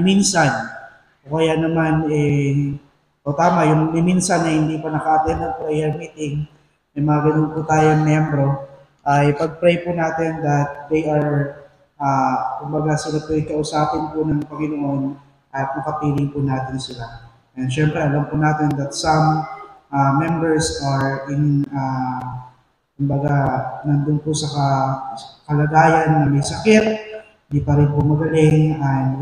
minsan, o kaya naman, tama, yung minsan na hindi pa naka-attend ng prayer meeting, may mga ganun po tayong membro, ay pag-pray po natin that they are, kumbaga sila po ay kausapin po ng Panginoon at makapiling po natin sila. And syempre, alam po natin that some members are kumbaga, nandun po sa kalagayan na may sakit, di pa rin po magaling, and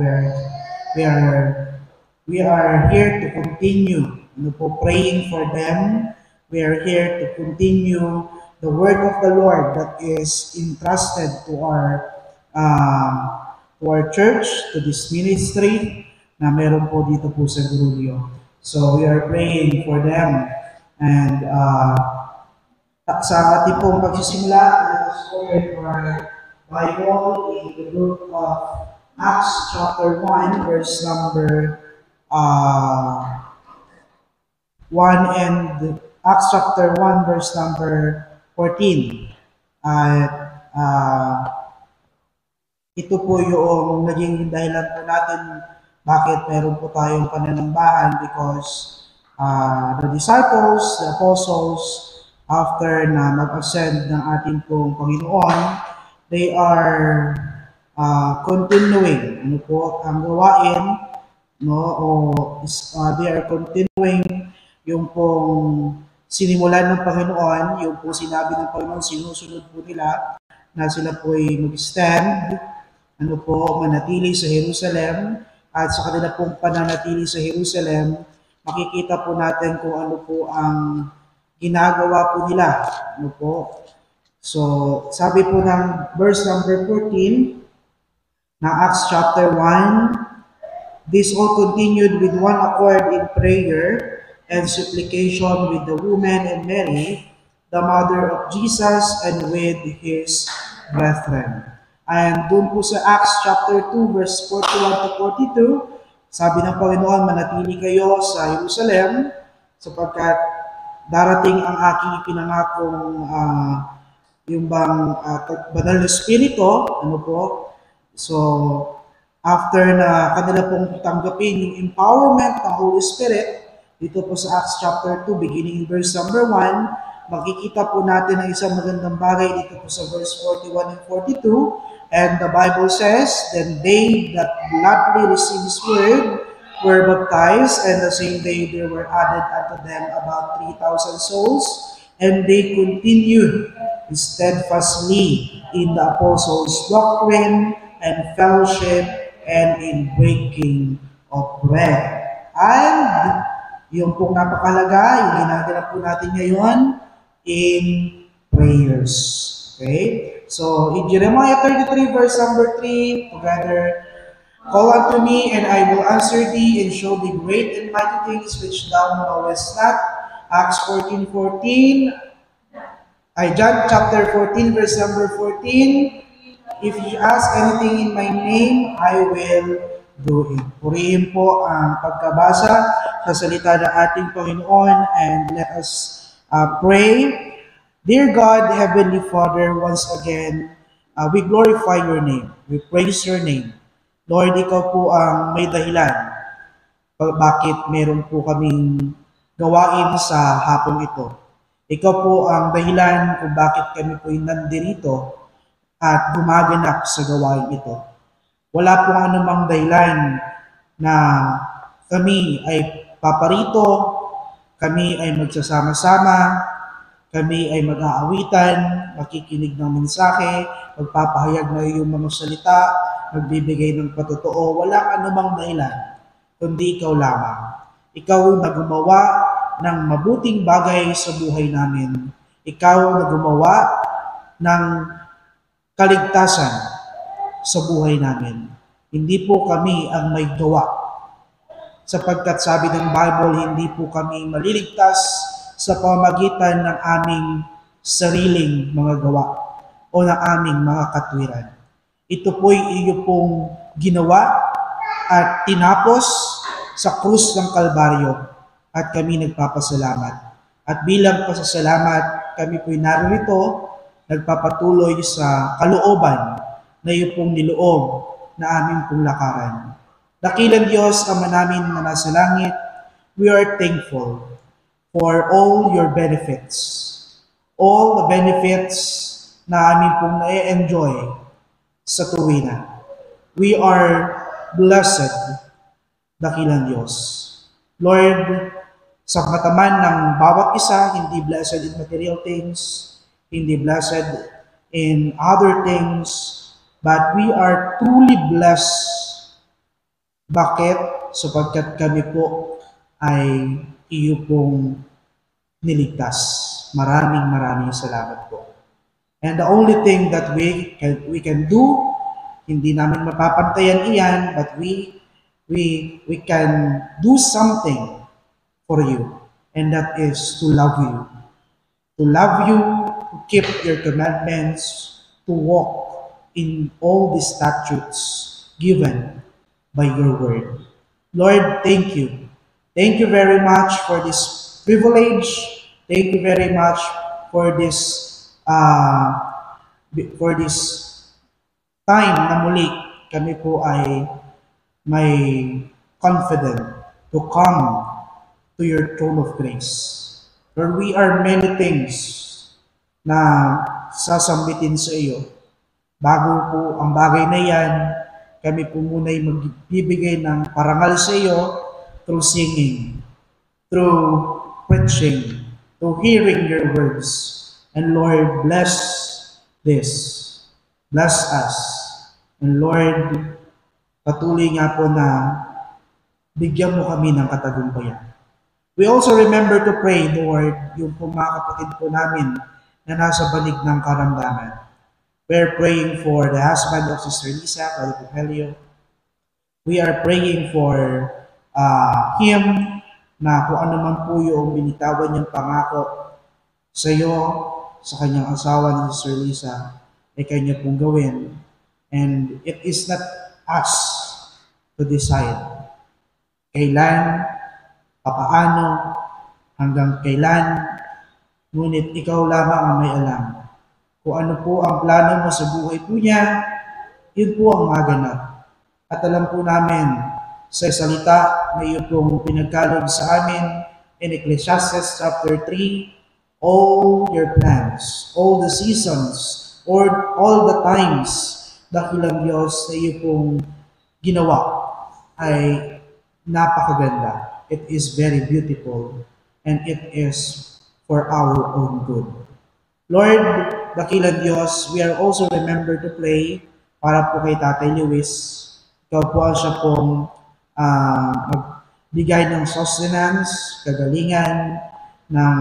we are here to continue praying for them. We are here to continue the work of the Lord that is entrusted to our church, to this ministry na meron po dito po sa Grulio. So we are praying for them. And sa ating pong pagsisimula, let us open our Bible in the book of Acts chapter 1, verse number 1 and Acts chapter 1, verse number 14. At ito po yung naging dahilan po natin bakit meron po tayong pananambahan, because the disciples, the apostles, after na mag-ascend ng ating pong Panginoon, they are continuing ang gawain, they are continuing yung pong sinimulan ng Panginoon, yung po sinabi ng Panginoon, sinusunod po nila na sila po ay mag-stand, manatili sa Jerusalem, at sa kanila pong pananatili sa Jerusalem, makikita po natin kung ano po ang ginagawa po nila. So, sabi po ng verse number 14 na Acts chapter 1, this all continued with one accord in prayer and supplication with the women and Mary, the mother of Jesus, and with his brethren. And doon po sa Acts chapter 2, verse 41 to 42, sabi ng Panginoon, manatili kayo sa Jerusalem sapagkat darating ang aking ipinangakong yung bang banal na spirito, So, after na kanila pong tanggapin yung empowerment ng Holy Spirit, dito po sa Acts chapter 2, beginning in verse number 1, makikita po natin ang isang magandang bagay dito po sa verse 41 and 42. And the Bible says, then they that gladly received his word were baptized, and the same day there were added unto them about 3,000 souls, and they continued steadfastly in the apostles' doctrine and fellowship and in breaking of bread. And yung pong napakalaga, yung ginagawa po natin ngayon in prayers. Okay? So, in Jeremiah 33, verse number 3, together, call unto me, and I will answer thee, and show thee great and mighty things which thou knowest not. Acts 14:14. John chapter 14, verse number 14. If you ask anything in my name, I will do it. Purihin po ang pagkabasa sa salita ng ating Panginoon, and let us pray. Dear God, Heavenly Father, once again, we glorify your name. We praise your name. Lord, ikaw po ang may dahilan bakit meron po kaming gawain sa hapong ito. Ikaw po ang dahilan kung bakit kami po nandirito at gumaganap sa gawain ito. Wala pong anumang dahilan na kami ay paparito, kami ay magsasama-sama, kami ay mag-aawitan, makikinig ng mensahe, magpapahayag na iyong mga salita, magbibigay ng patotoo. Walang anumang dahilan, kundi ikaw lamang. Ikaw na gumawa ng mabuting bagay sa buhay namin. Ikaw na gumawa ng kaligtasan sa buhay namin. Hindi po kami ang may gawa. Sapagkat sabi ng Bible, hindi po kami maliligtas sa pamamagitan ng aming sariling mga gawa o ng aming mga katwiran. Ito po'y iyo pong ginawa at tinapos sa krus ng Kalbaryo, at kami nagpapasalamat. At bilang pasasalamat, kami po'y narito, nagpapatuloy sa kalooban na iyo pong niloob na aming pong lakaran. Dakilang Diyos, Ama namin na nasa langit, we are thankful for all your benefits. All the benefits na amin pong na-enjoy sa tuwina. We are blessed, dakilang Diyos. Lord, sa kataman ng bawat isa, hindi blessed in material things, hindi blessed in other things, but we are truly blessed. Bakit? Sapagkat kami po ay iyo pong niligtas. Maraming salamat po. And the only thing that we can do, hindi namin mapapantayan iyan, but we can do something for you. And that is to love you. To love you, to keep your commandments, to walk in all the statutes given by your word. Lord, thank you. Thank you very much for this privilege. Thank you very much for this time na muli kami po ay may confident to come to your throne of grace. Lord, we are many things na sasambitin sa iyo. Bago po ang bagay na yan, kami po muna ay magbibigay ng parangal sa iyo through singing, through preaching, through hearing your words. And Lord, bless this. Bless us. And Lord, patuloy nga po na bigyan mo kami ng katagumpayan. We also remember to pray, Lord, yung po mga kapatid po namin na nasa balig ng karamdaman. We're praying for the husband of Sister Lisa, Padre Popelio. We are praying for him na kung ano man po yung binitawan niyang pangako sa iyo, sa kanyang asawa ni Sister Lisa, ay kanya pong gawin. And it is not us to decide kailan, papaano, hanggang kailan, ngunit ikaw lamang ang may alam. Kung ano po ang plano mo sa buhay po niya, yun po ang maganap. At alam po namin sa salita na iyo pong pinagkaloob sa amin in Ecclesiastes chapter 3, all your plans, all the seasons, or all the times, dakilang Diyos na iyo pong ginawa ay napakaganda. It is very beautiful and it is for our own good. Lord, dakilang Diyos, we are also remembered to pray para po kay Tatay Luis. Ikaw po ang siya pong magbigay ng sustenance, kagalingan, ng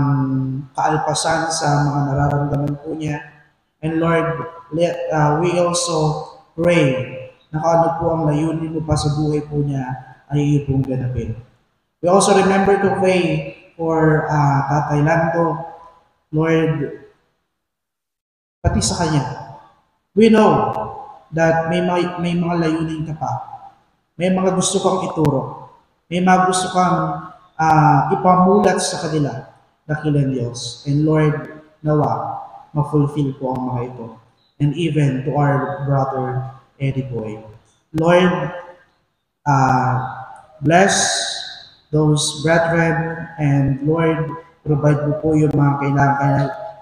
kaalpasan sa mga nararamdaman po niya. And Lord, we also pray na kung ano po ang layunin mo pa sa buhay po niya ay iyo pong ganapin. We also remember to pray for Tatay Lando. Lord, pati sa kanya, we know that may mga layunin ka pa. May mga gusto kang ituro. May mga gusto kang ipamulat sa kanila, dakilang Diyos. And Lord, nawa, ma-fulfill po ang mga ito. And even to our brother, Eddie Boy. Lord, bless those brethren, and Lord, provide mo po yung mga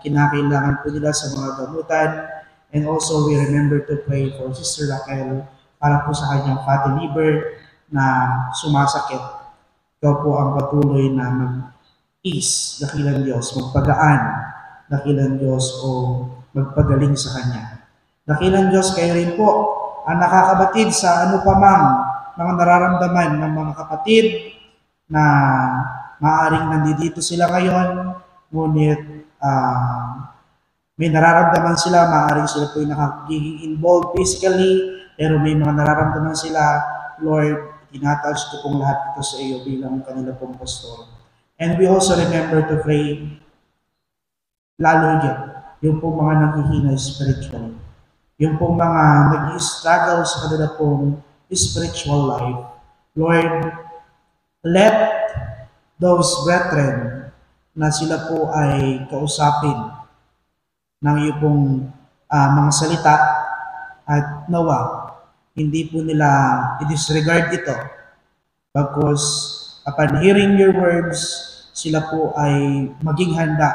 kinakailangan po nila sa mga gamutan. And also, we remember to pray for Sister Raquel para po sa kanyang fatty liver na sumasakit. Ikaw po ang patuloy na mag-ease, dakilang Diyos, magpagaan, dakilang Diyos, o magpagaling sa kanya. Dakilang Diyos, kayo rin po ang nakakabatid sa ano pa mang mga nararamdaman ng mga kapatid na maaaring nandito sila ngayon, ngunit may nararamdaman sila, maaaring sila po yung nakagiging involved physically, pero may mga nararamdaman sila. Lord, tinataas ko pong lahat ito sa iyo bilang kanila pong pastor. And we also remember to pray lalo dyan, yung pong mga naghihina spiritually, yung pong mga nag-i-struggle sa kanila pong spiritual life. Lord, let those brethren na sila po ay kausapin ng iyo pong mga salita, at nawa, hindi po nila i-disregard ito. Because upon hearing your words, sila po ay maging handa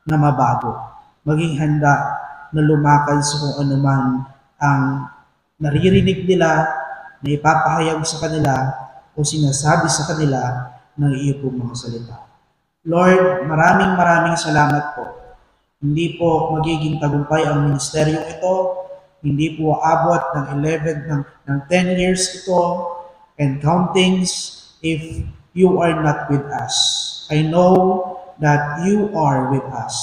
na mabago. Maging handa na lumakad sa kung anuman ang naririnig nila, na ipapahayag sa kanila o sinasabi sa kanila ng iyo pong mga salita. Lord, maraming salamat po. Hindi po magiging tagumpay ang ministeryong ito. Hindi po aabot ng 10 years ito and countings if you are not with us. I know that you are with us.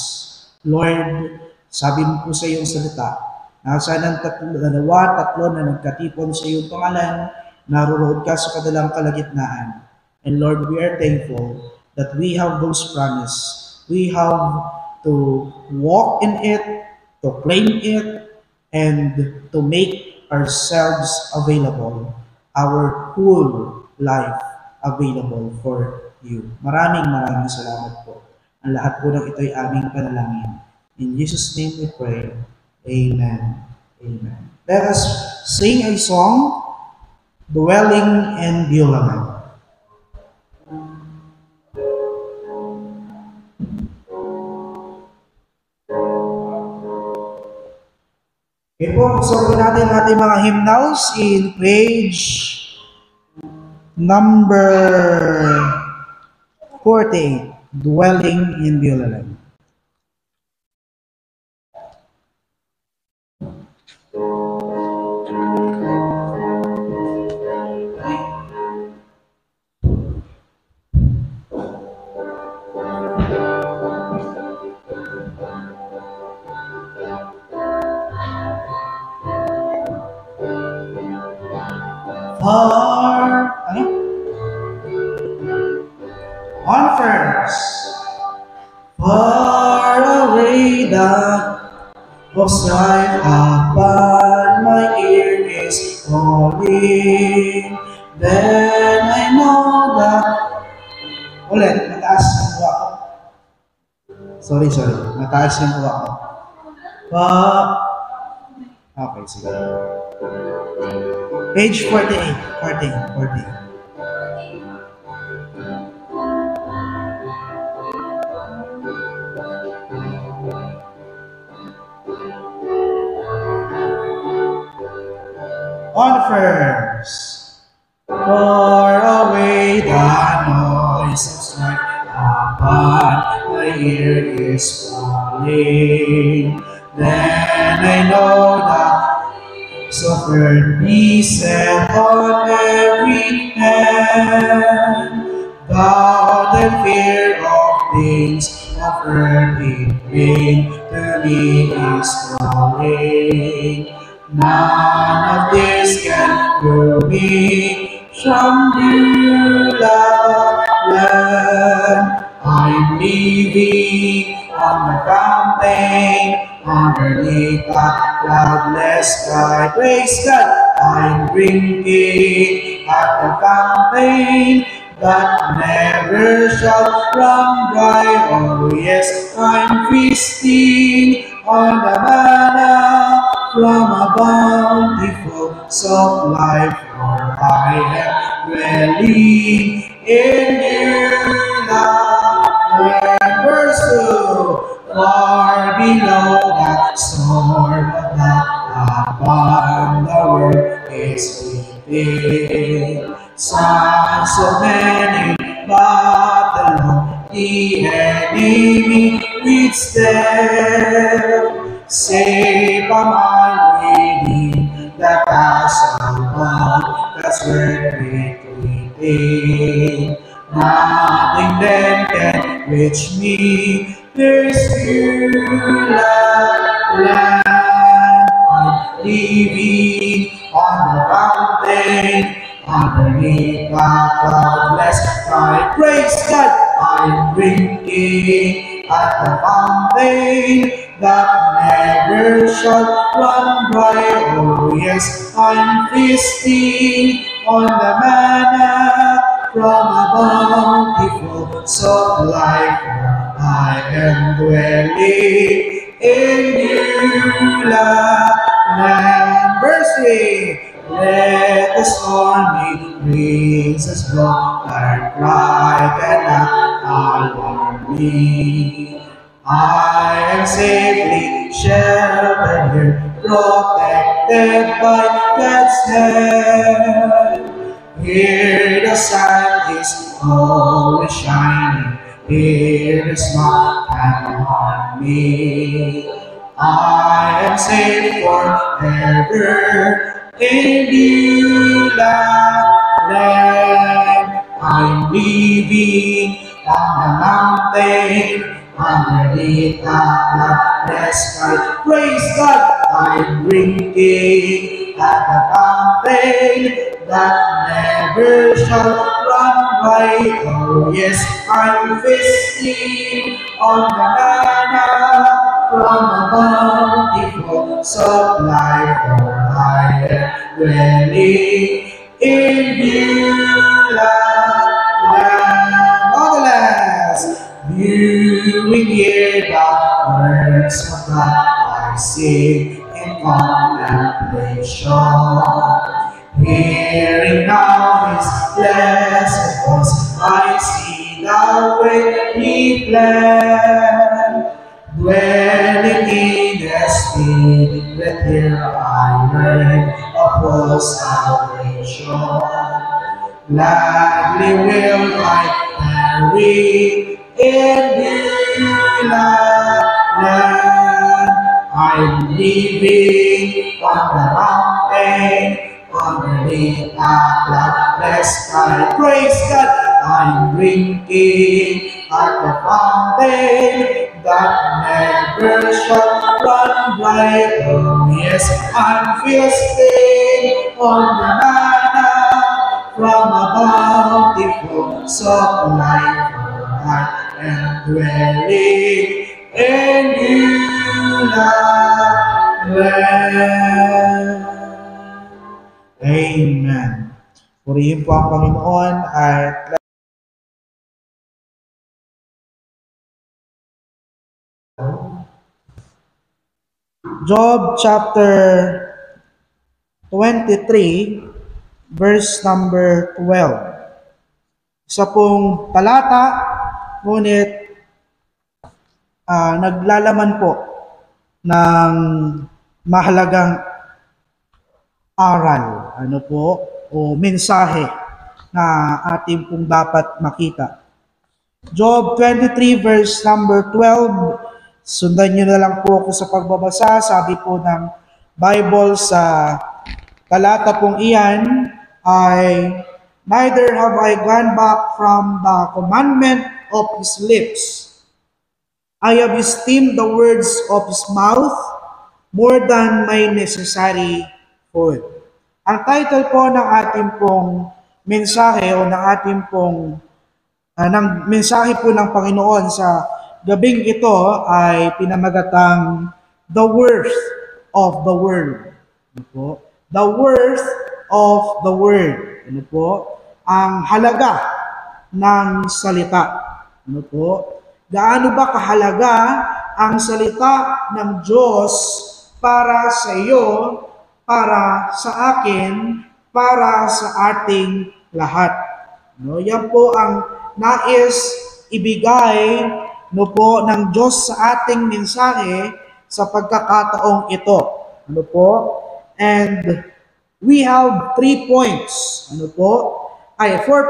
Lord, sabi mo po sa iyong salita, nasa ng dalawa, tatlo na nagkatipon sa iyong pangalan, naroon ka sa kanilang kalagitnaan. And Lord, we are thankful that we have those promises. We have to walk in it, to claim it, and to make ourselves available, our whole life available for you. Maraming salamat po. Ang lahat po ng ito ay aming panalangin. In Jesus' name we pray. Amen. Amen. Let us sing a song, Dwelling in Beulah. Okay po, pagsabi natin ang ating mga hymnals in page number 48, Dwelling in Beulah. On first, far away the of sight upon my ear is calling. Then I know that. Ulit, mataas yung kuha ko. Sorry. Mataas yung kuha ko. Okay, sige. Page 48. On first, far away the noise of strife upon my ear is calling. Then I know that suffered me set on every hand, doubt and fear of things of earth in vain to me is calling. None of this can move me from Beulah land. I'm leaving on the fountain, underneath a cloudless sky. Praise God! I'm drinking at the fountain that never shall run dry. Oh yes, I'm feasting on the manna from a bountiful salt life, for I am dwelling in Beulah. Verse 2, far below that storm that upon the world is beating. Sons of men in battle, the enemy withstand. Save am I waiting, the castle above, that's where retreating. Nothing then can reach me, there's Beulah land. I'm living on the mountain, underneath the cloudless sky. Praise God! I'm drinking at the fountain that never shall run dry. Oh yes, I'm feasting on the manna from a bountiful salt life. I am dwelling in Beulah land. Verse 3. Let the stormy breezes blow, our cry cannot alarm me. I am safely sheltered here, protected by God's hand. Here the sun is always shining, here the sun can harm me. I am safe forever in the land. I'm living on the mountain, underneath the cloudless sky. Praise God! I'm drinking at the fountain that never shall run dry. Oh yes, I'm feasting on the manna from the bountiful supply, for I am dwelling in Beulah land. All the lands, viewing here the works of God, I sing in contemplation. Hearing now His blessed voice, I see the way He planned. Dwelling in the Spirit, here I learn of full salvation. Gladly will I tarry in Beulah land. I'm living on the mountain, underneath a cloudless sky. Praise God! I'm drinking at the fountain that never shall run dry. Oh yes, I'm feasting on the manna from a bountiful supply, for I am dwelling in Beulah land. Amen. Purihin po ang Panginoon at Job chapter 23 verse number 12. Isa pong talata, ngunit naglalaman po ng mahalagang aral, o mensahe na ating pong dapat makita. Job 23 verse number 12, sundan nyo na lang po ako sa pagbabasa. Sabi po ng Bible sa talata pong iyan ay, neither have I gone back from the commandment of His lips. I have esteemed the words of His mouth more than my necessary food. Ang title po ng ating pong mensahe o ng ating pong ng mensahe po ng Panginoon sa gabing ito ay pinamagatang The Worth of the Word. Ano po? The worth of the Word. Ano po? Ang halaga ng salita. Ano po? Gaano ba kahalaga ang salita ng Diyos para sa iyo, para sa akin, para sa ating lahat. No, yan po ang nais ibigay po ng Diyos sa ating mensahe sa pagkakataong ito. Ano po? And we have 3 points. 4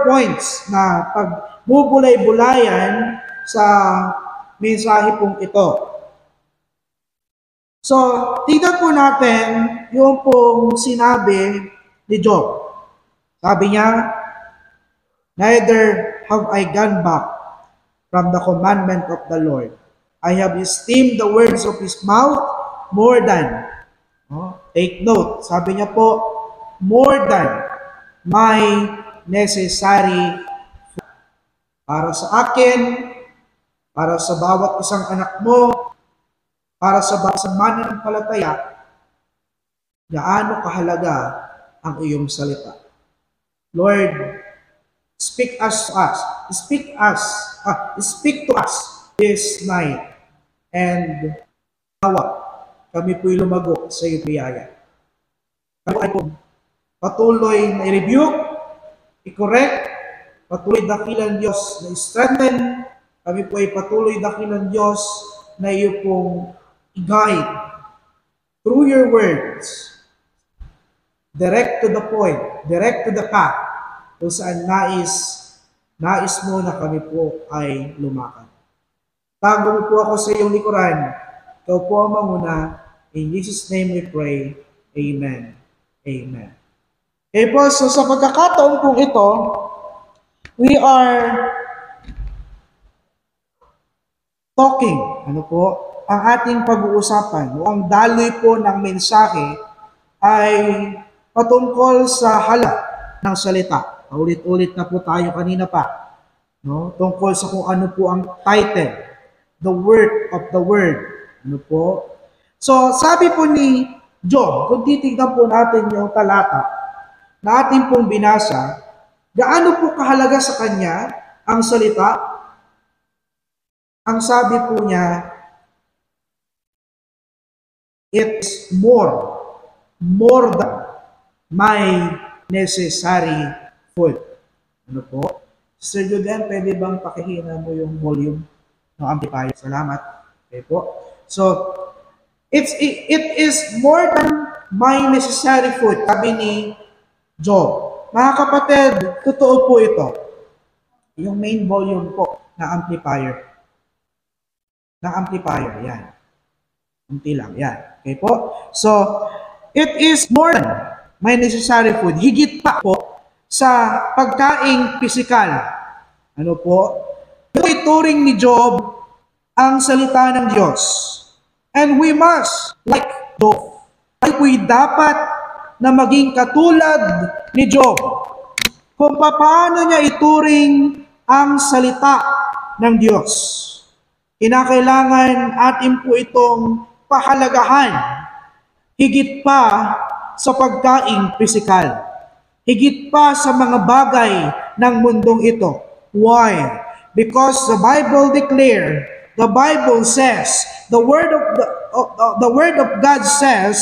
points na pagbubulay-bulayan sa mensahe pong ito. So, tignan po natin yung pong sinabi ni Job. Sabi niya, neither have I gone back from the commandment of the Lord. I have esteemed the words of His mouth more than, take note, sabi niya po, more than my necessary food. Para sa akin, para sa bawat isang anak mo, para sa bawat mananampalataya, gaano kahalaga ang iyong salita. Lord, speak to us this night, and nawa kami po'y lumago sa iyong biyaya. Kami ay po patuloy na i-rebuke, i-correct, patuloy dakilan Diyos na i-strengthen. Kami po ay patuloy dakilan Diyos na iyo pong i-guide through your words. Direct to the point, direct to the path, kung saan nais mo na kami po ay lumakad. Tago mo po ako sa iyong likuran. Ikaw po ang manguna. In Jesus' name we pray. Amen. Amen. Okay po, so sa pagkakataon pong ito, we are talking, ang ating pag-uusapan, o ang daloy po ng mensahe ay patungkol sa hala ng salita. Ulit-ulit na po tayo kanina pa. Tungkol sa kung ano po ang title, the word of the word. So, sabi po ni Job, kung titignan po natin yung talata na ating pong binasa, gaano po kahalaga sa kanya ang salita? Ang sabi po niya, it's more than my necessary food. Sir Julian, pwede bang pakihina mo yung volume ng amplifier? Salamat. Okay po. So, it is more than my necessary food, sabi ni Job. Mga kapatid, totoo po ito. Yung main volume po ng amplifier. Yan. Unti lang, yan. Okay po? So, it is more than my necessary food. Higit pa po sa pagkaing pisikal. Ito ituring ni Job ang salita ng Diyos. And we must, like Job, ay po'y dapat na maging katulad ni Job kung paano niya ituring ang salita ng Diyos. Kinakailangan atin po itong pahalagahan higit pa sa pagkaing pisikal. Higit pa sa mga bagay ng mundong ito. Why? Because the Bible says, the word of God says,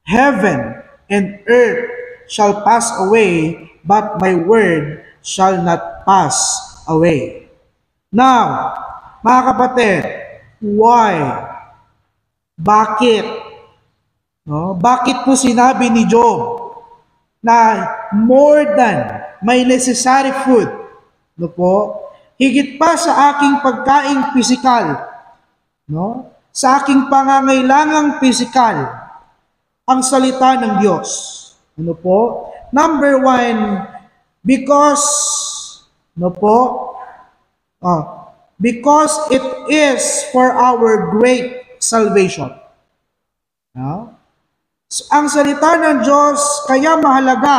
heaven and earth shall pass away, but my word shall not pass away. Now, mga kapatid, why? Bakit? Bakit po sinabi ni Job na more than my necessary food, higit pa sa aking pagkaing pisikal, sa aking pangangailangang pisikal, ang salita ng Diyos. Number one, because it is for our great salvation. So, ang salita ng Diyos kaya mahalaga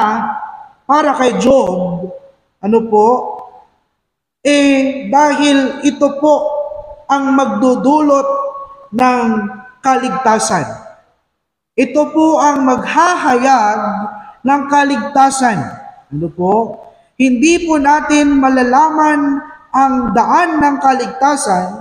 para kay Job, dahil ito po ang magdudulot ng kaligtasan. Ito po ang maghahayag ng kaligtasan. Hindi po natin malalaman ang daan ng kaligtasan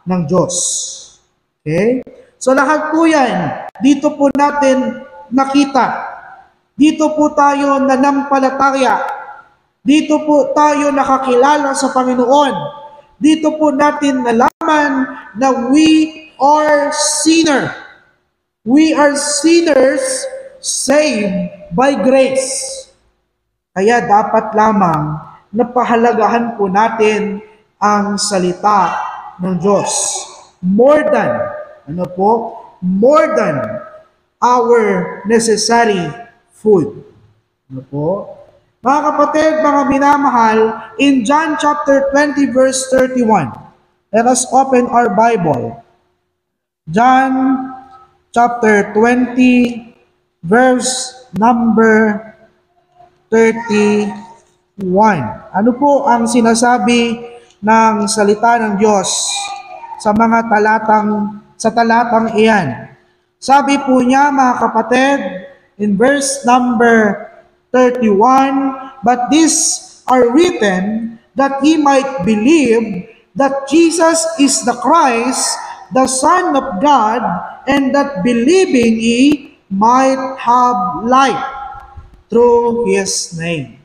ng Diyos. Okay? So lahat po yan, dito po natin nakita. Dito po tayo nanampalataya. Dito po tayo nakakilala sa Panginoon. Dito po natin nalaman na we are sinner. We are sinners saved by grace. Kaya dapat lamang napahalagahan po natin ang salita ng Diyos. More than our necessary food. Mga kapatid, mga minamahal, in John chapter 20 verse 31, let us open our Bible. John chapter 20 verse number 31. Ano po ang sinasabi ng salita ng Diyos sa talatang iyan? Sabi po niya, mga kapatid, in verse number 31, "But these are written that ye might believe that Jesus is the Christ, the Son of God, and that believing ye might have life through His name."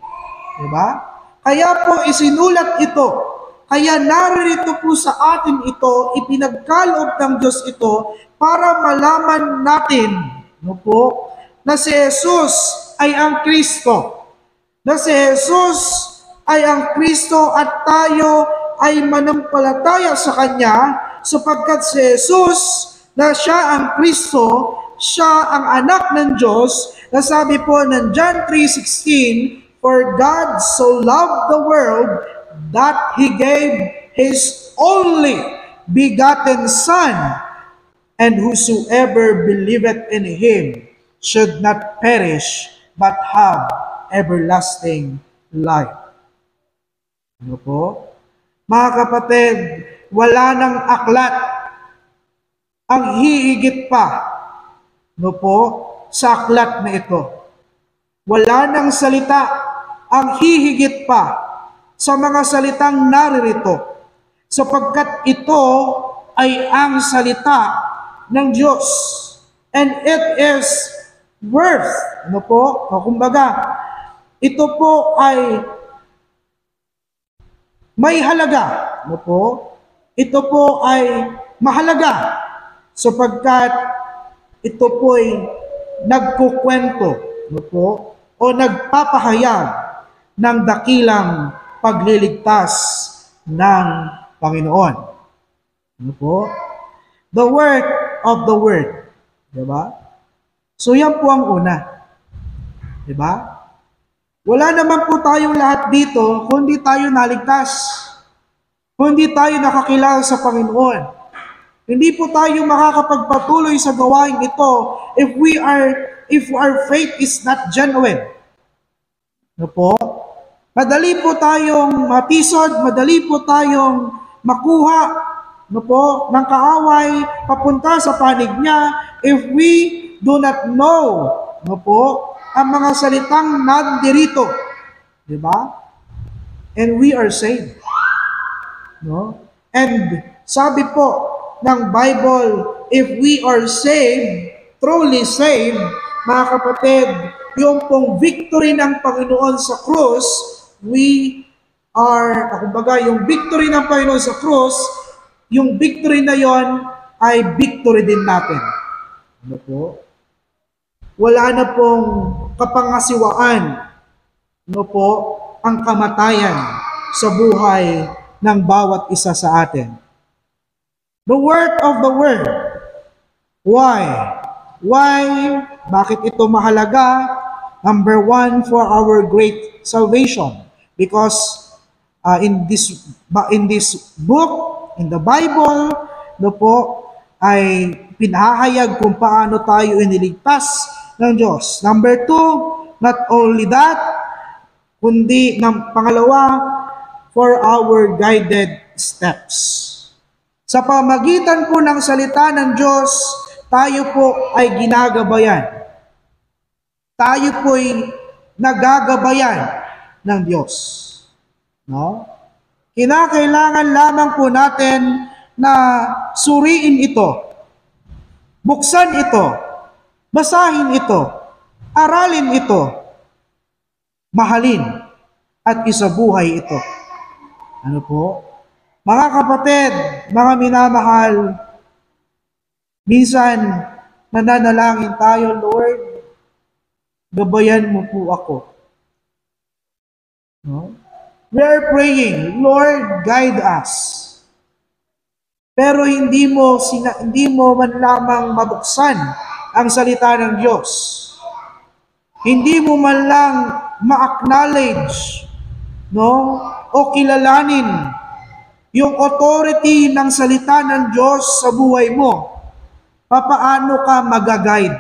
Diba? Kaya po isinulat ito. Kaya naririto po sa atin ito, ipinagkaloob ng Diyos ito para malaman natin, no po, na si Jesus ay ang Kristo. Na si Jesus ay ang Kristo at tayo ay manampalataya sa Kanya sapagkat si Jesus na siya ang Kristo, siya ang anak ng Diyos, na sabi po ng John 3:16, "For God so loved the world that He gave His only begotten Son, and whosoever believeth in Him should not perish, but have everlasting life." Ano po? Mga kapatid, wala nang aklat ang hihigit pa, no po, sa aklat na ito. Wala nang salita ang hihigit pa sa mga salitang naririto, sapagkat ito ay ang salita ng Diyos. And it is worth, ano po, kumbaga, ito po ay may halaga, ano po, ito po ay mahalaga, sapagkat ito po ay nagkukwento, ano po, o nagpapahayag ng dakilang pagliligtas ng Panginoon. Ano po? The word of the word. Diba? So yan po ang una. Diba? Wala naman po tayong lahat dito kung hindi tayo naligtas. Kung hindi tayo nakakilala sa Panginoon. Hindi po tayo makakapagpatuloy sa gawain ito if our faith is not genuine. Ano po? Madali po tayong matisod, madali po tayong makuha, no po, ng kaaway papunta sa panig niya if we do not know, no po, ang mga salitang nandirito. Di ba? And we are saved. No? And sabi po ng Bible, if we are saved, truly saved, mga kapatid, yung pong victory ng Panginoon sa krus, kumbaga, yung victory ng Panginoon sa krus, yung victory na yon ay victory din natin. Ano po? Wala na pong kapangasiwaan, ano po, ang kamatayan sa buhay ng bawat isa sa atin. The word of the word. Why? Why? Bakit ito mahalaga? Number one, for our great salvation. Because in this book, in the Bible, no po, ay pinahayag kung paano tayo iniligtas ng Diyos. Number two, not only that, kundi pangalawa, for our guided steps. Sa pamagitan po ng salita ng Diyos, tayo po ay ginagabayan. Tayo po ay nagagabayan ng Diyos. No? Kinakailangan lamang po natin na suriin ito, buksan ito, basahin ito, aralin ito, mahalin, at isabuhay ito. Ano po? Mga kapatid, mga minamahal, minsan nananalangin tayo, Lord, gabayan mo po ako. No? We are praying, Lord, guide us. Pero hindi mo man lamang mabuksan ang salita ng Diyos. Hindi mo man lang ma-acknowledge, no, o kilalanin yung authority ng salita ng Diyos sa buhay mo. Papaano ka mag-guide?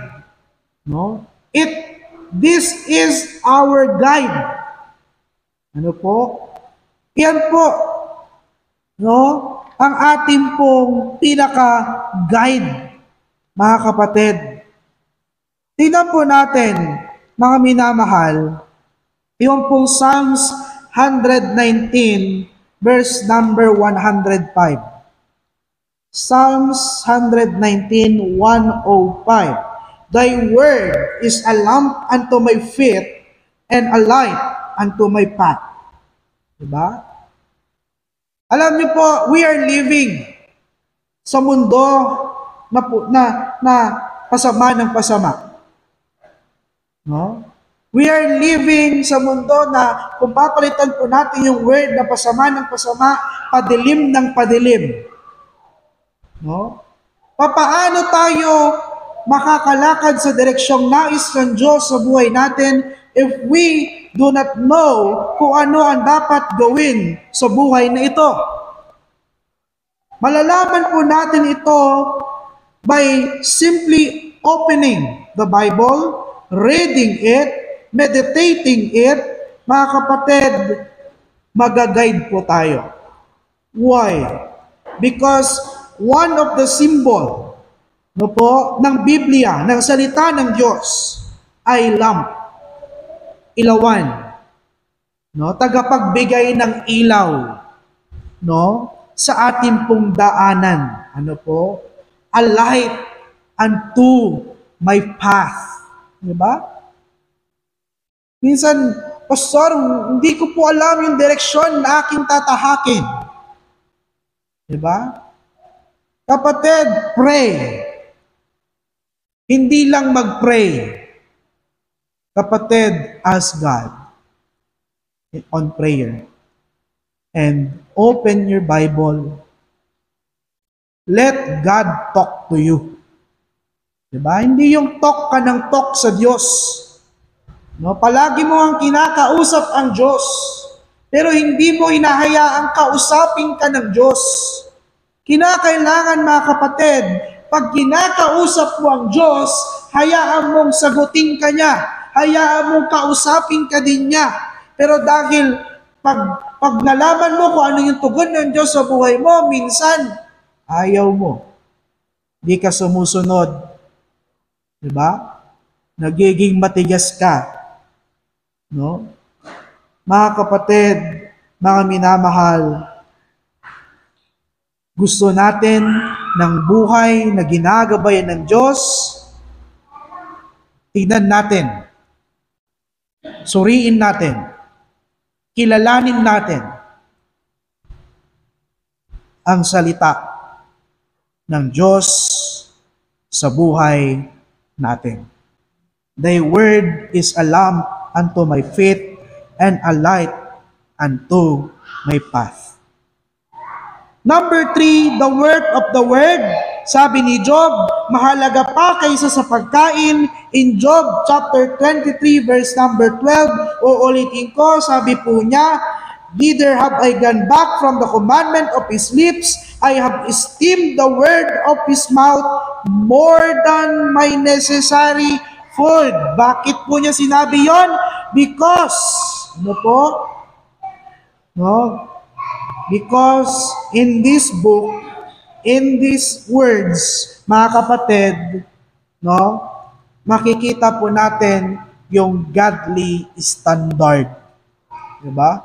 No? It This is our guide. Ano po? Yan po, no? Ang ating pong pinaka-guide, mga kapatid. Tingnan po natin, mga minamahal, yung pong Psalms 119, verse number 105. Psalms 119, 105. Thy word is a lamp unto my feet and a light unto my path. Diba? Alam niyo po, we are living sa mundo na pasama ng pasama. No? We are living sa mundo na kung papalitan po natin yung word na pasama ng pasama, padilim ng padilim. No? Papaano tayo makakalakad sa direksyong nais ng Diyos sa buhay natin if we do not know kung ano ang dapat gawin sa buhay na ito? Malalaman po natin ito by simply opening the Bible, reading it, meditating it. Mga kapatid, magaguide po tayo. Why? Because one of the symbol ng Biblia, ng salita ng Diyos, ay lamp, ilawan, tagapagbigay ng ilaw, sa ating pong daanan. Ano po? A light unto my path. Diba? Minsan, Pastor, hindi ko po alam yung direksyon na aking tatahakin. Diba? Kapatid, pray. Hindi lang mag-pray. Kapatid, ask God on prayer. And open your Bible. Let God talk to you. Diba? Hindi yung talk ka ng talk sa Diyos. Palagi mo ang kinakausap ang Diyos. Pero hindi mo hinahayaang kausapin ka ng Diyos. Kinakailangan, mga kapatid, pag kinakausap mo ang Diyos, hayaan mong sagutin ka niya. Hayaan mong kausapin ka din niya. Pero dahil pag nalaman mo kung ano yung tugon ng Diyos sa buhay mo, minsan, ayaw mo. Di ka sumusunod. Diba? Nagiging matigas ka. No? Mga kapatid, mga minamahal, gusto natin ng buhay na ginagabayan ng Diyos. Tignan natin. Suriin natin. Kilalanin natin ang salita ng Diyos sa buhay natin. Thy word is a lamp unto my feet and a light unto my path. Number 3, the work of the word. Sabi ni Job, mahalaga pa kaysa sa pagkain. In Job chapter 23 verse number 12, uulitin ko, sabi po niya, neither have I gone back from the commandment of his lips. I have esteemed the word of his mouth more than my necessary food. Bakit po niya sinabi yon? Because, because in this book, in these words, mga kapatid, makikita po natin yung godly standard. Diba?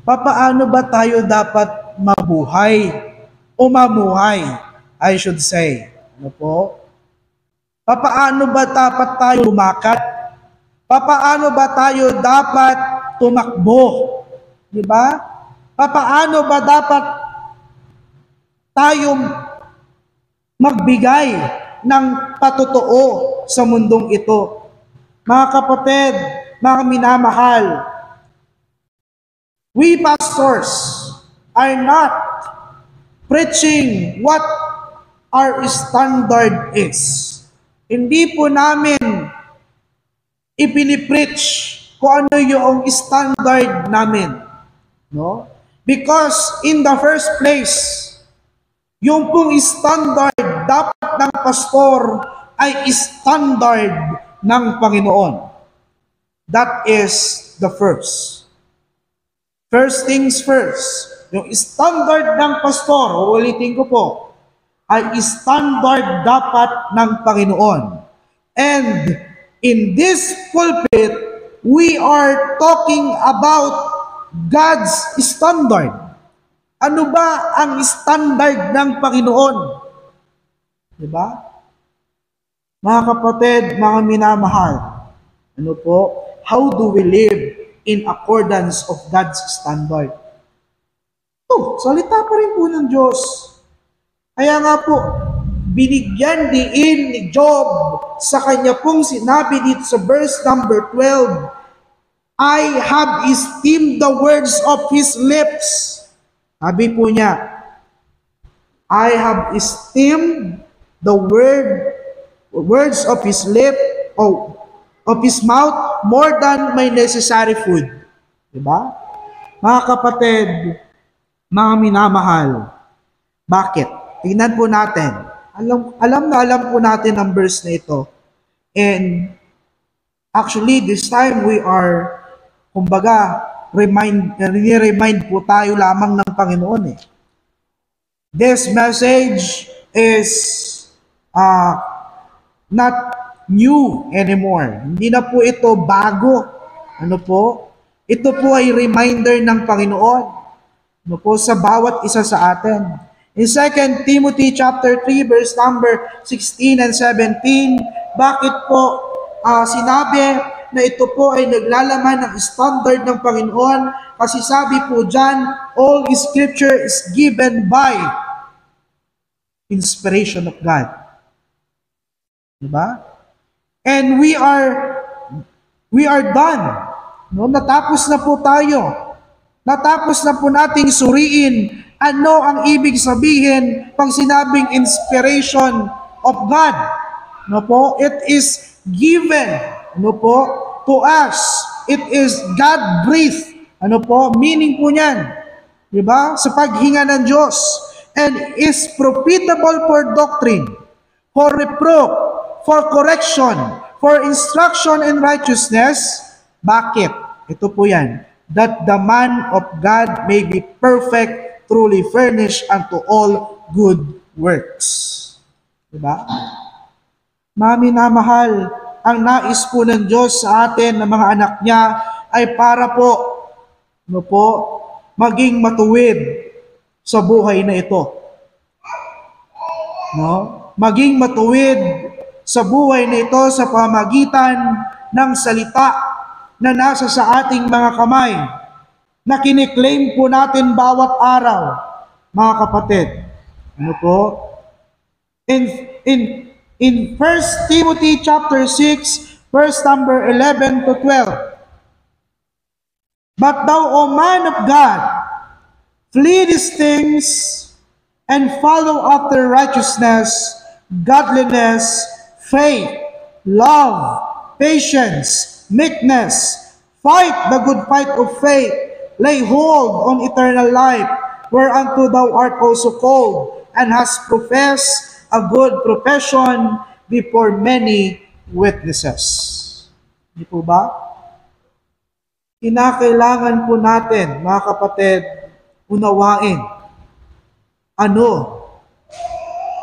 Papaano ba tayo dapat mabuhay o mamuhay, I should say? Ano po? Papaano ba dapat tayo lumakad? Papaano ba tayo dapat tumakbo? Diba? Papaano ba dapat tayo magbigay ng patotoo sa mundong ito? Mga kapatid, mga minamahal, we pastors are not preaching what our standard is. Hindi po namin ipinipreach kung ano yung standard namin. No? Because in the first place, yung pong standard dapat ng pastor ay standard ng Panginoon. That is the first. First things first. Yung standard ng pastor, uulitin ko po, ay standard dapat ng Panginoon. And in this pulpit, we are talking about God's standard. Ano ba ang standard ng Panginoon? Diba? Mga kapatid, mga minamahal, ano po? How do we live in accordance of God's standard? Salita pa rin po ng Diyos. Kaya nga po, binigyan diin ni Job sa kanya pong sinabi dito sa verse number 12, I have esteemed the words of his lips. Sabi po niya, I have esteemed the words of his lip, of his mouth, more than my necessary food. Diba? Mga kapatid, mga minamahal, bakit? Tingnan po natin. Alam po natin ang verse na ito. And actually, this time we are, kumbaga, remind po tayo lamang ng Panginoon eh. This message is not new anymore. Hindi na po ito bago. Ano po? Ito po ay reminder ng Panginoon. Ano po? Sa bawat isa sa atin. In 2 Timothy chapter 3 verse number 16 and 17, bakit po sinabi na ito po ay naglalaman ng standard ng Panginoon? Kasi sabi po dyan, all scripture is given by inspiration of God. Diba? And we are done. No? Natapos na po tayo. Natapos na po nating suriin ano ang ibig sabihin pag sinabing inspiration of God. No po? It is given, no po, to us. It is God-breathed. Ano po? Meaning po niyan. Diba? Sa paghinga ng Diyos. And is profitable for doctrine, for reproof, for correction, for instruction in righteousness. Bakit? Ito po yan. That the man of God may be perfect, truly furnished unto all good works. Diba? Mga minamahal, ang nais po ng Diyos sa atin, ng mga anak niya, ay para po, no po, maging matuwid sa buhay na ito. No? Maging matuwid sa buhay na ito sa pamagitan ng salita na nasa sa ating mga kamay, na kiniklaim po natin bawat araw, mga kapatid. Ano po? In 1 Timothy chapter 6, verse number 11 to 12. But thou, O man of God, flee these things and follow after righteousness, godliness, faith, love, patience, meekness. Fight the good fight of faith. Lay hold on eternal life, whereunto thou art also called, and hast professed a good profession before many witnesses. Di po ba? Kinakailangan po natin, mga kapatid, unawain ano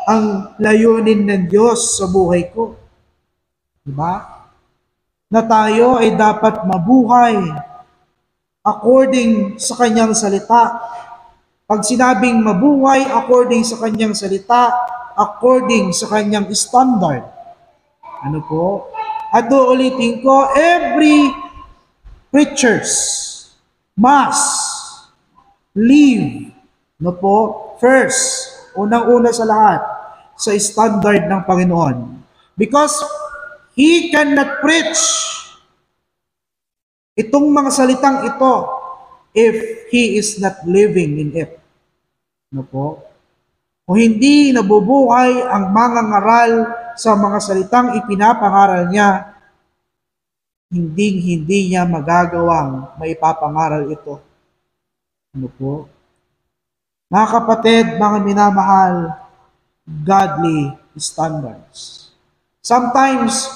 ang layunin ng Diyos sa buhay ko. Di ba? Na tayo ay dapat mabuhay according sa kanyang salita. Pag sinabing mabuhay according sa kanyang salita, according sa kanyang standard. Ano po? At uulitin ko, every preachers must live, no po, first, unang-una sa lahat, sa standard ng Panginoon. Because He cannot preach itong mga salitang ito if He is not living in it. No po? Kung hindi nabubuhay ang mga ngaral sa mga salitang ipinapangaral niya, hindi niya magagawang maipapangaral ito. Ano po? Mga kapatid, mga minamahal, godly standards. Sometimes,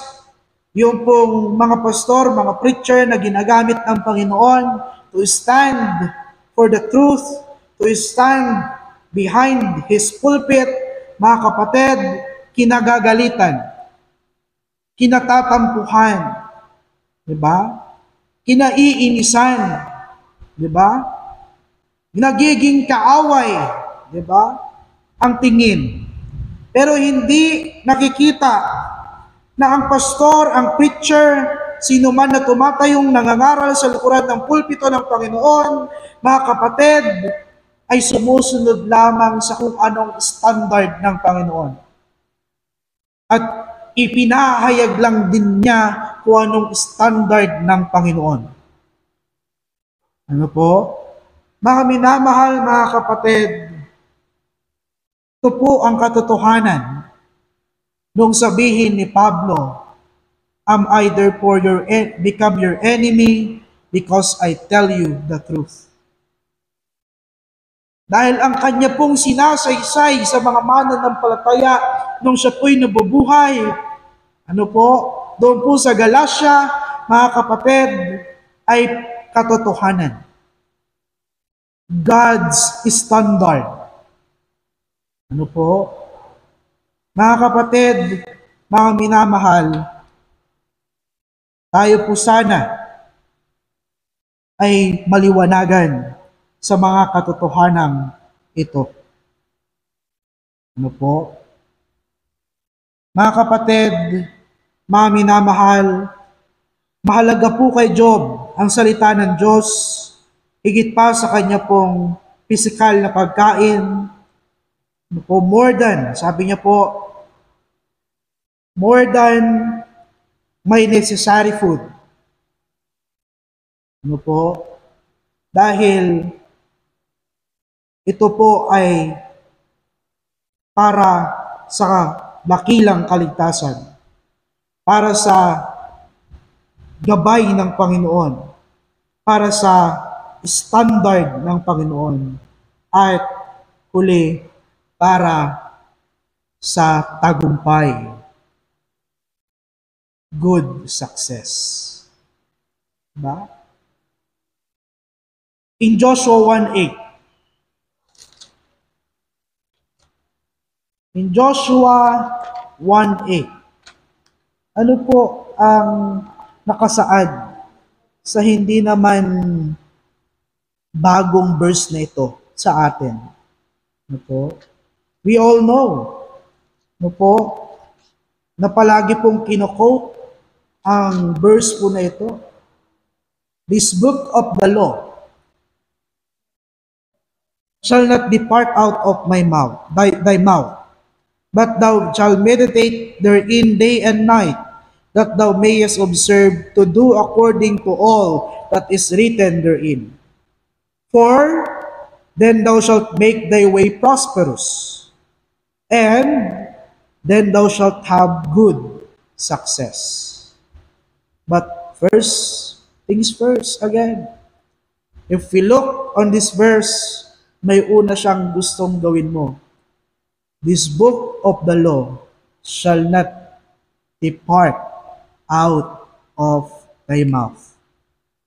yung pong mga pastor, mga preacher na ginagamit ng Panginoon to stand for the truth, to stand behind His pulpit, mga kapatid, kinagagalitan, kinatatampuhan, di ba? Kinaiinisan, di ba? Nagiging kaaway, di ba? Ang tingin. Pero hindi nakikita na ang pastor, ang preacher, sino man na tumatayong nangangaral sa likuran ng pulpito ng Panginoon, mga kapatid, ay sumusunod lamang sa kung anong standard ng Panginoon. At ipinahayag lang din niya kung anong standard ng Panginoon. Ano po? Mga minamahal, mga kapatid, ito po ang katotohanan nung sabihin ni Pablo, I'm either become your enemy because I tell you the truth. Dahil ang kanya pong sinasaysay sa mga mananampalataya nung siya po'y nabubuhay, ano po, doon po sa Galacia, mga kapatid, ay katotohanan. God's standard. Ano po? Mga kapatid, mga minamahal, tayo po sana ay maliwanagan sa mga katotohanang ito. Ano po? Mga kapatid, mga minamahal, mahalaga po kay Job ang salita ng Diyos, higit pa sa kanya pong pisikal na pagkain, ano po, more than, sabi niya po, more than my necessary food. Ano po? Dahil ito po ay para sa dakilang kaligtasan, para sa gabay ng Panginoon, para sa standard ng Panginoon, at huli, para sa tagumpay. Good success. Diba? In Joshua 1:8. In Joshua 1:8. Ano po ang nakasaad sa hindi naman bagong verse na ito sa atin? Ano po? We all know. Ano po? Na palagi pong kino-quote ang verse po na ito. This book of the law shall not depart out of my mouth, thy mouth, but thou shalt meditate therein day and night, that thou mayest observe to do according to all that is written therein. For then thou shalt make thy way prosperous, and then thou shalt have good success. But first things first, again, if we look on this verse, may una siyang gustong gawin mo. This book of the law shall not depart out of thy mouth,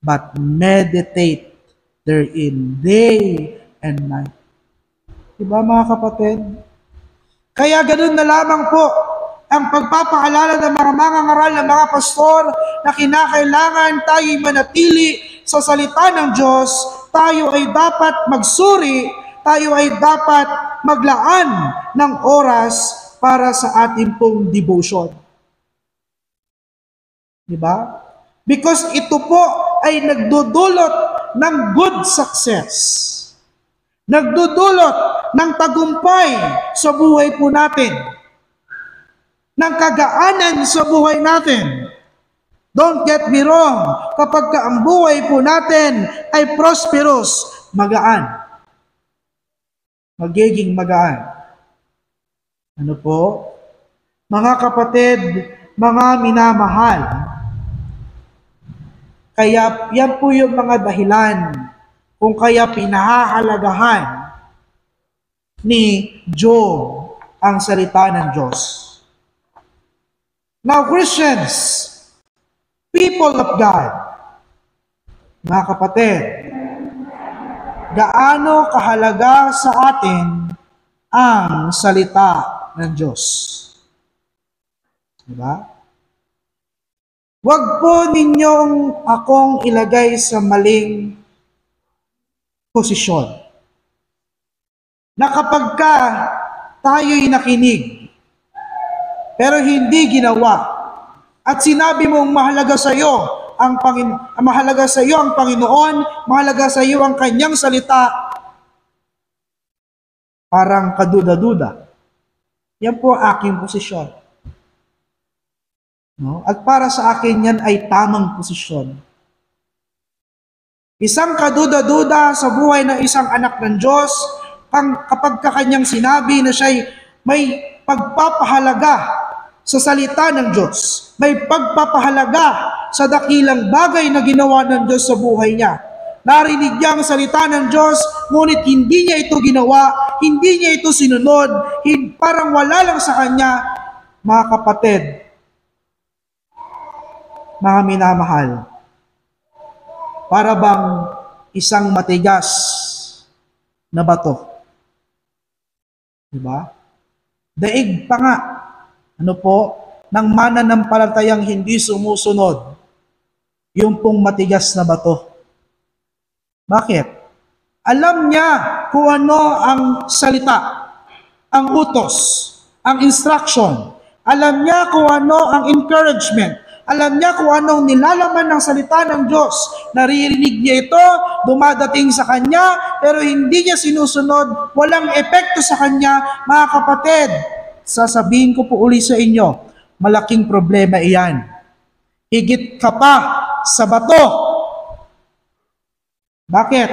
but meditate therein day and night. Diba mga kapatid? Kaya ganun na lamang po ang pagpapaalala ng mga mangangaral ng mga pastor na kinakailangan tayo'y manatili sa salita ng Diyos, tayo ay dapat magsuri, tayo ay dapat maglaan ng oras para sa ating pong devotion. Diba? Because ito po ay nagdudulot ng good success. Nagdudulot ng tagumpay sa buhay po natin. Ng kagaanan sa buhay natin. Don't get me wrong, kapag ang buhay po natin ay prosperous, magaan. Magiging magaan. Ano po? Mga kapatid, mga minamahal, kaya yan po yung mga dahilan kung kaya pinahahalagahan ni Job ang salita ng Diyos. Now, Christians, people of God, mga kapatid, gaano kahalaga sa atin ang salita ng Diyos? Diba? Huwag po ninyong akong ilagay sa maling posisyon. Na kapag ka tayo'y nakinig, pero hindi ginawa, at sinabi mong mahalaga sa iyo mahalaga sa iyo ang Panginoon, mahalaga sa iyo ang kanyang salita, parang kaduda-duda. Yan po aking posisyon. No? At para sa akin yan ay tamang posisyon. Isang kaduda-duda sa buhay ng isang anak ng Diyos, kapag kanyang sinabi na siya'y may pagpapahalaga sa salita ng Diyos, may pagpapahalaga sa dakilang bagay na ginawa ng Diyos sa buhay niya. Narinig niya ang salita ng Diyos, ngunit hindi niya ito ginawa, hindi niya ito sinunod, parang wala lang sa kanya. Mga kapatid, mga minamahal, para bang isang matigas na bato. Diba? Daig pa nga, ng mananampalatayang hindi sumusunod, yung pong matigas na bato. Bakit? Alam niya kung ano ang salita, ang utos, ang instruction. Alam niya kung ano ang encouragement. Alam niya kung anong nilalaman ng salita ng Diyos. Naririnig niya ito, dumadating sa kanya, pero hindi niya sinusunod, walang epekto sa kanya. Mga kapatid, sasabihin ko po uli sa inyo, malaking problema iyan. Higit ka pa sa bato. Bakit?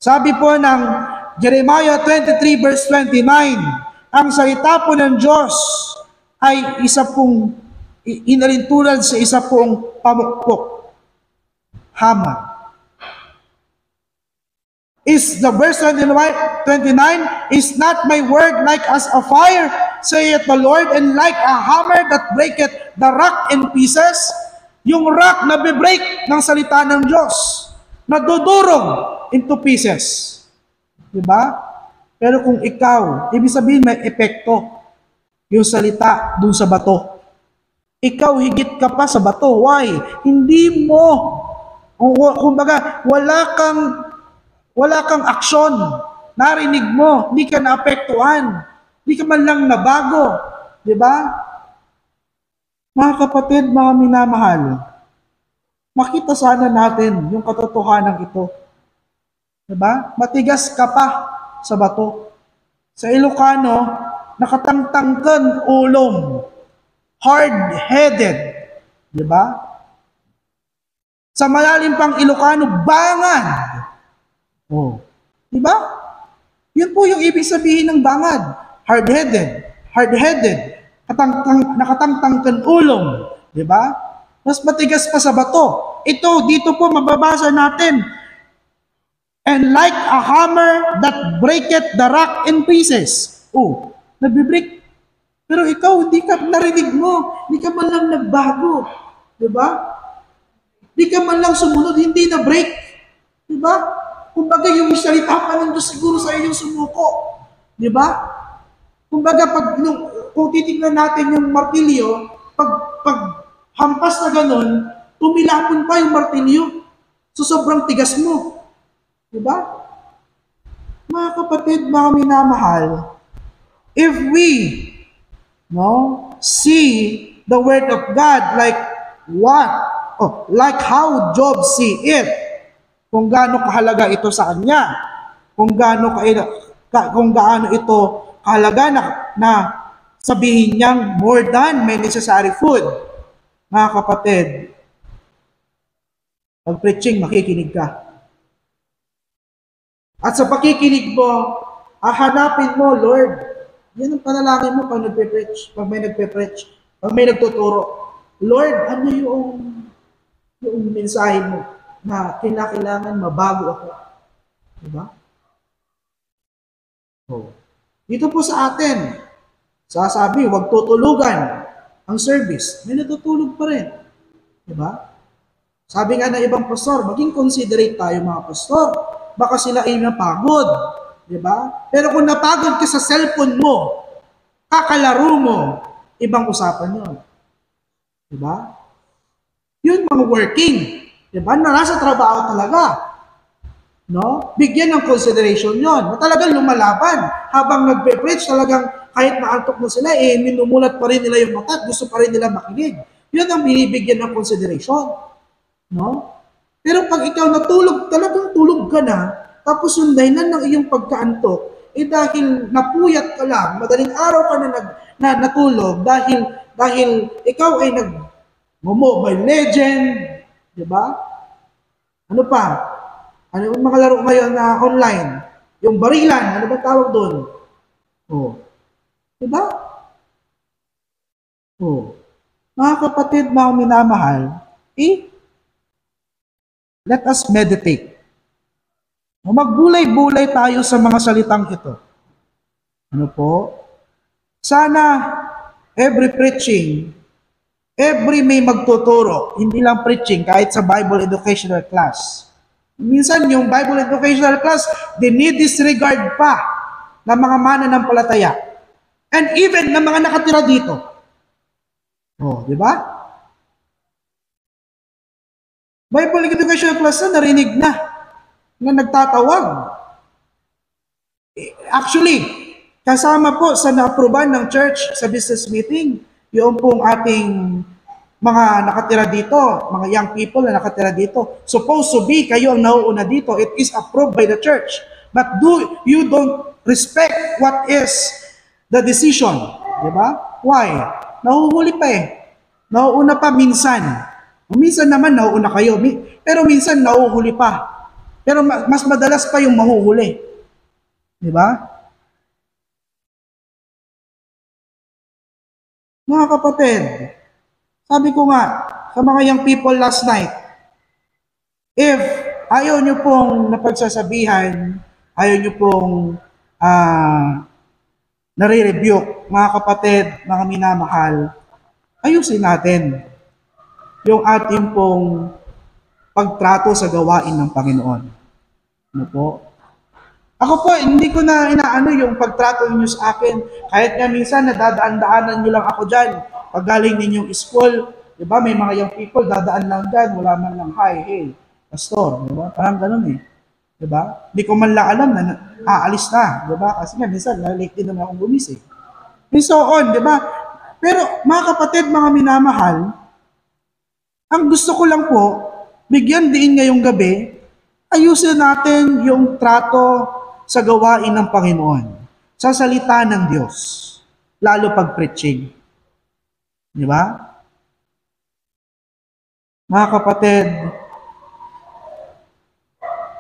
Sabi po ng Jeremiah 23 verse 29, ang salita po ng Diyos ay isa pong inalintulad sa isa pong pamukpok. Hammer. Is the verse 29, is not my word like as a fire, saith the Lord, and like a hammer that breaketh the rock in pieces? Yung rock na be-break ng salita ng Diyos, nadudurog into pieces. Diba? Pero kung ikaw, ibig sabihin may epekto yung salita dun sa bato. Ikaw higit ka pa sa bato. Why? Hindi mo, kumbaga, wala kang aksyon. Narinig mo, hindi ka naapektuhan. Hindi ka man lang nabago. Diba? Mga kapatid, mga minamahal, makita sana natin yung katotohanan ito. Diba? Matigas ka pa sa bato. Sa Ilocano, nakatangtangkan ulong. Hard-headed. Diba? Sa malalim pang Ilocano, bangad. Oh. Diba? Yun po yung ibig sabihin ng bangad. Hard-headed. Hard-headed. Nakatangtangkan ulong. Diba? Mas matigas pa sa bato. Ito, dito po mababasa natin. And like a hammer that breaketh the rock in pieces. Oh, nabibreak. Pero ikaw, hindi ka narinig mo. Hindi ka man lang nagbago. Diba? Hindi ka man lang sumunod, hindi na break. Diba? Kumbaga yung salita pa ng Diyos siguro sa iyo sumuko. Diba? Kumbaga kung titignan natin yung martilyo, pag hampas na ganun, tumilapon pa yung martilyo. So sobrang tigas mo. Diba? Mga kapatid, mga minamahal, if we see the Word of God like how Job see it, kung gaano kahalaga ito sa kanya, kung gaano ito kahalaga na sabihin niyang more than may necessary food. Mga kapatid, pag preaching, makikinig ka. At sa pakikinig mo, hanapin mo, Lord, yan ang panalangin mo pag nagpe-preach, pag may nagpe-preach, pag may nagtuturo. Lord, ano yung mensahe mo na kailangan mabago ako? Diba? Oh. Dito po sa atin, sasabi, huwag tutulugan. ang service, may natutulog pa rin. Diba? Sabi nga ng ibang pastor, maging considerate tayo mga pastor. Baka sila ay napagod. Diba? Pero kung napagod ka sa cellphone mo, kakalaro mo, ibang usapan yun. Diba? Yun mga working. Diba? Na nasa trabaho talaga. No? Bigyan ng consideration yon. Na talagang lumalaban. Habang nagpe-preach, talagang kahit naantok na sila, minumulat pa rin nila yung mata at gusto pa rin nila makinig. Yun ang binibigyan ng consideration. No? Pero pag ikaw natulog, talagang tulog ka na, tapos yung dahilan ng iyong pagkaantok, dahil napuyat ka lang, madaling araw ka na natulog, dahil ikaw ay nag-Mobile Legend, di ba? Ano pa? Ano yung mga laro ngayon na online? Yung barilan, ano ba tawag doon? Oh. Di ba? Oh. Mga kapatid, mga minamahal, let us meditate. Magbulay-bulay tayo sa mga salitang ito. Ano po? Sana every preaching, every may magtuturo, hindi lang preaching, kahit sa Bible educational class. Minsan yung Bible educational class, dinidisregard pa ng mga mananampalataya. And even ng mga nakatira dito. Oh, di ba? Bible educational class na narinig na nagtatawag. Actually, kasama po sa na-aproban ng church sa business meeting, yung pong ating mga nakatira dito, mga young people na nakatira dito. Supposed to be, kayo ang nauuna dito. It is approved by the church. But you don't respect what is the decision. Diba? Why? Nahuhuli pa eh. Nauuna pa minsan. Minsan naman nauuna kayo. Pero minsan nahuhuli pa. Pero mas madalas pa yung mahuhuli. Diba? Mga kapatid, sabi ko nga sa mga young people last night, if ayaw nyo pong napagsasabihan, ayaw nyo pong nare-rebuke, mga kapatid, mga minamahal, ayusin natin yung ating pong pagtrato sa gawain ng Panginoon. Ano po? Ako po, hindi ko na inaano yung pagtrato ninyo sa akin. Kahit nga minsan, nadadaan-daanan nyo lang ako dyan. Pag galing ninyong school, di ba, may mga young people, dadaan lang dyan, wala man lang, hi, hey, pastor, di ba? Parang ganun eh. Di ba? Hindi ko man lang alam na aalis na, di ba? Kasi nga, minsan, late din naman akong gumising. And so on, di ba? Pero, mga kapatid, mga minamahal, ang gusto ko lang po, bigyan din ngayong gabi, ayusin natin yung trato sa gawain ng Panginoon, sa salita ng Diyos, lalo pag preaching. Di ba? Mga kapatid,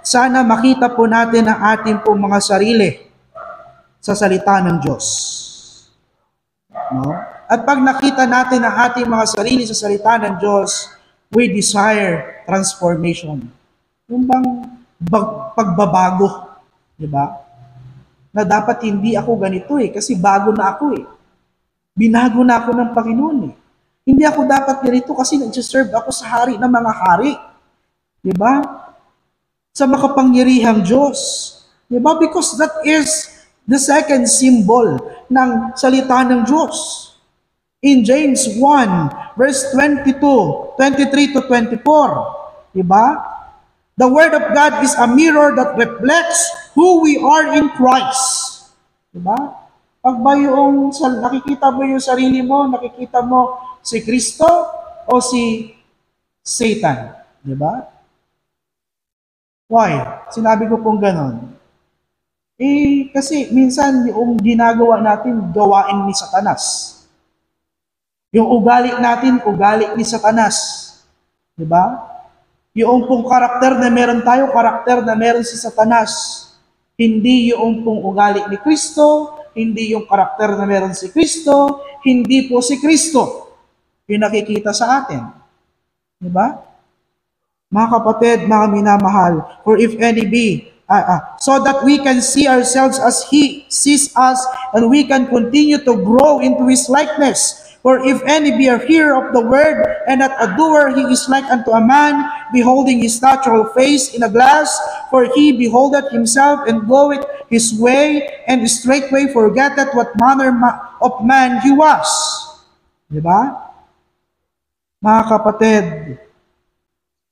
sana makita po natin ang ating po mga sarili sa salita ng Diyos. No? At pag nakita natin ang ating mga sarili sa salita ng Diyos, we desire transformation. Yung bang pagbabago, di ba? Na dapat hindi ako ganito kasi bago na ako Binago na ako ng Panginoon Hindi ako dapat ganito kasi nag-serve ako sa hari ng mga hari. Di ba? Sa makapangyarihang Diyos. Di ba? Because that is the second symbol ng salita ng Diyos. In James 1, verse 23 to 24. Diba? The Word of God is a mirror that reflects who we are in Christ. Diba? Pag ba nakikita mo yung sarili mo, nakikita mo si Kristo o si Satan? Diba? Why? Sinabi ko pong ganon. Kasi minsan yung ginagawa natin, gawain ni Satanas. Yung ugali natin, ugali ni Satanas. Diba? Yung pong karakter na meron tayo, karakter na meron si Satanas. Hindi yung pong ugali ni Kristo, hindi yung karakter na meron si Kristo, hindi po si Kristo yung nakikita sa atin. Diba? Mga kapatid, mga minamahal, for if any be, so that we can see ourselves as He sees us and we can continue to grow into His likeness. For if any be a hearer of the word, and not a doer, he is like unto a man beholding his natural face in a glass. For he beholdeth himself, and goeth his way, and straightway forgetteth what manner of man he was. Diba? Mga kapatid,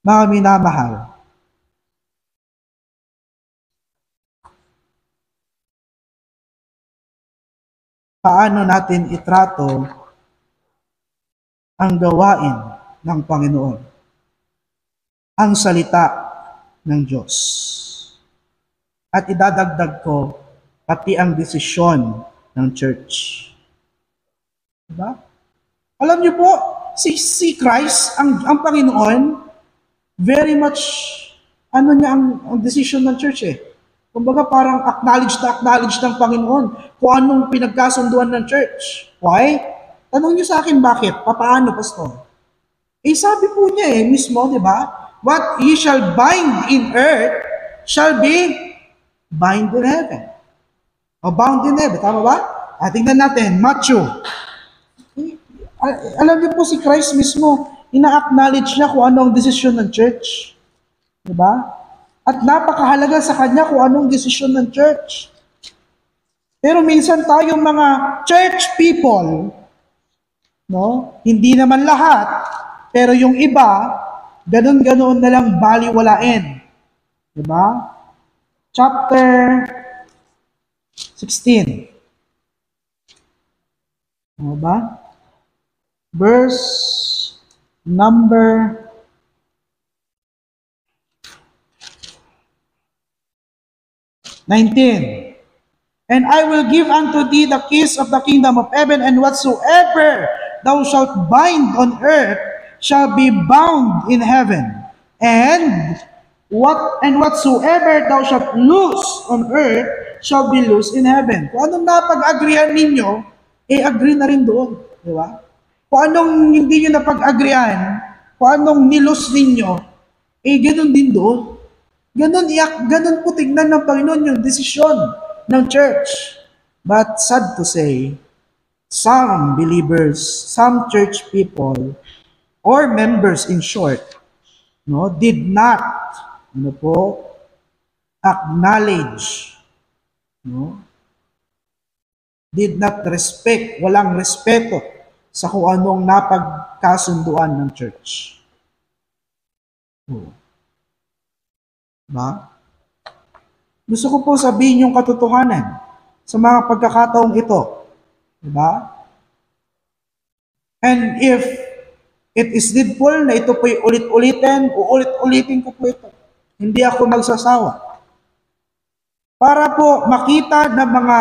mga minamahal, paano natin itrato ang gawain ng Panginoon, ang salita ng Diyos. At idadagdag ko, pati ang desisyon ng church. Diba? Alam niyo po, si Christ, ang Panginoon, very much, niya ang decision ng church eh. Kumbaga parang acknowledge ng Panginoon kung anong pinagkasunduan ng church. Why? Tanong niyo sa akin bakit? Paano, Pastor? Sabi po niya mismo, di ba? What ye shall bind in earth shall be bind in heaven. O bound in heaven. Tama ba? Tingnan natin, Matthew. Alam niyo po si Christ mismo, ina-acknowledge niya kung ano ang desisyon ng church. Di ba? At napakahalaga sa kanya kung anong desisyon ng church. Pero minsan tayong mga church people, no? Hindi naman lahat, pero yung iba, ganun-ganun na lang baliwalain. Diba? Chapter 16. Diba? Verse number 19. And I will give unto thee the keys of the kingdom of heaven, and whatsoever thou shalt bind on earth shall be bound in heaven. And whatsoever thou shalt loose on earth shall be loosed in heaven. Kung anong napag-agrihan ninyo, agree na rin doon. Di ba? Kung anong hindi nyo napag-agrihan, kung anong nilose ninyo, ganun din doon. Ganun po tignan ng Panginoon yung desisyon ng church. But sad to say, some believers, some church people, or members in short, did not, acknowledge, did not respect, walang respeto sa kung anong napagkasunduan ng church. Diba? Gusto ko po sabihin yung katotohanan sa mga pagkakataong ito. Diba? And if it is needful na ito po'y ulit-ulitin, uulit-ulitin ko po ito. Hindi ako magsasawa. Para po makita ng mga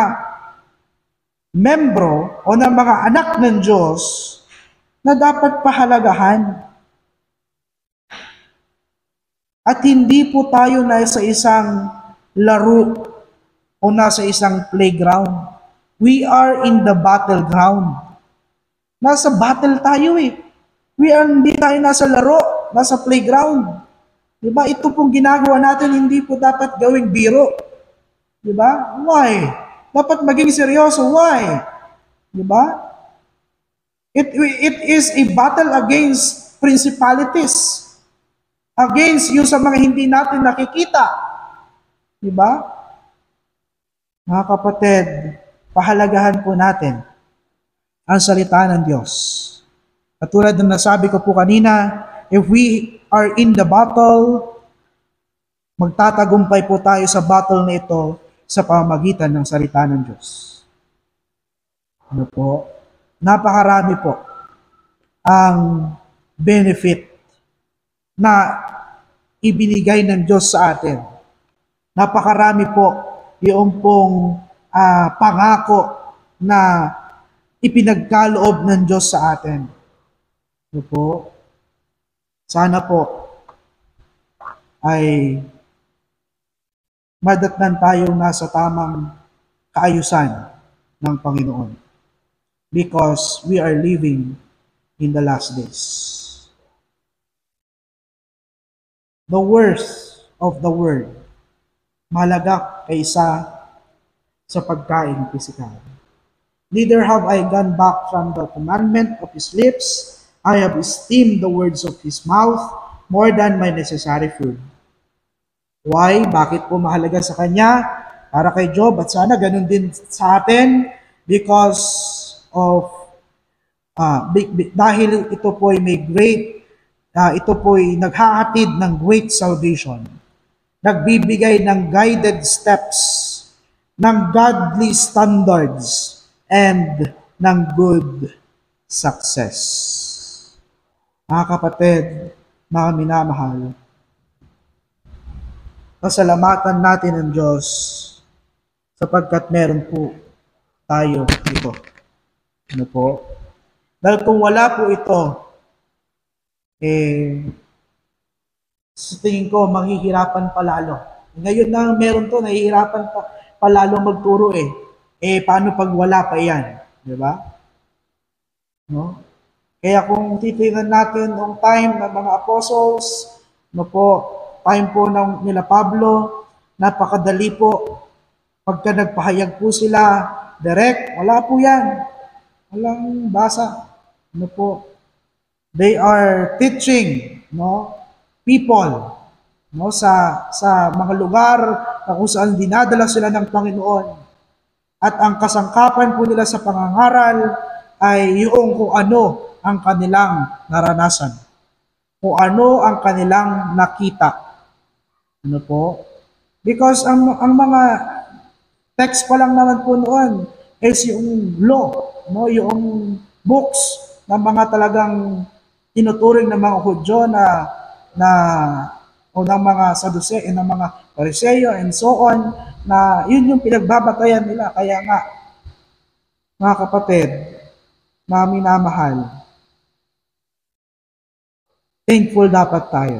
membro o ng mga anak ng Diyos na dapat pahalagahan. At hindi po tayo nasa isang laro o nasa isang playground. We are in the battleground. Nasa battle tayo hindi tayo nasa laro, nasa playground. Diba? Ito pong ginagawa natin, hindi po dapat gawing biro. Diba? Why? Dapat maging seryoso. Why? Diba? It is a battle against principalities. Against yung sa mga hindi natin nakikita. Diba? Mga kapatid, pahalagahan po natin ang salita ng Diyos. Katulad ng nasabi ko po kanina, if we are in the battle, magtatagumpay po tayo sa battle na ito sa pamamagitan ng salita ng Diyos. Ano po? Napakarami po ang benefit na ibinigay ng Diyos sa atin. Napakarami po yung pong pangako na ipinagkaloob ng Diyos sa atin. Ano po? Sana po ay madatnan tayong nasa tamang kaayusan ng Panginoon. Because we are living in the last days. The worth of the word, mahalaga kaysa sa pagkain pisikal. Neither have I gone back from the commandment of his lips. I have esteemed the words of his mouth more than my necessary food. Why? Bakit po mahalaga sa kanya? Para kay Job at sana ganun din sa atin because of dahil ito po ay may great ito po ay naghahatid ng great salvation. Nagbibigay ng guided steps, ng godly standards, and ng good success. Mga kapatid, mga minamahal, pasalamatan natin ang Diyos sapagkat meron po tayo ito. Ano po? Dahil kung wala po ito, sa tingin ko, manghihirapan palalo. Ngayon na meron to, nahihirapan palalo magturo paano pag wala pa yan? Di ba? No? Kaya kung titingnan natin ang time ng mga apostles, time po ng nila Pablo, napakadali po. Pagka nagpahayag po sila, direct, wala po yan. Walang basa. They are teaching, people, sa mga lugar na kung saan dinadala sila ng Panginoon. At ang kasangkapan po nila sa pangangaral ay yung kung ano ang kanilang naranasan. Kung ano ang kanilang nakita. Because ang mga text pa lang naman po noon is yung law, yung books ng mga talagang tinuturing ng mga Hudyo o ng mga Saduceo, ng mga Pariseo, and so on, na yun yung pinagbabatayan nila. Kaya nga, mga kapatid, mga minamahal, thankful dapat tayo.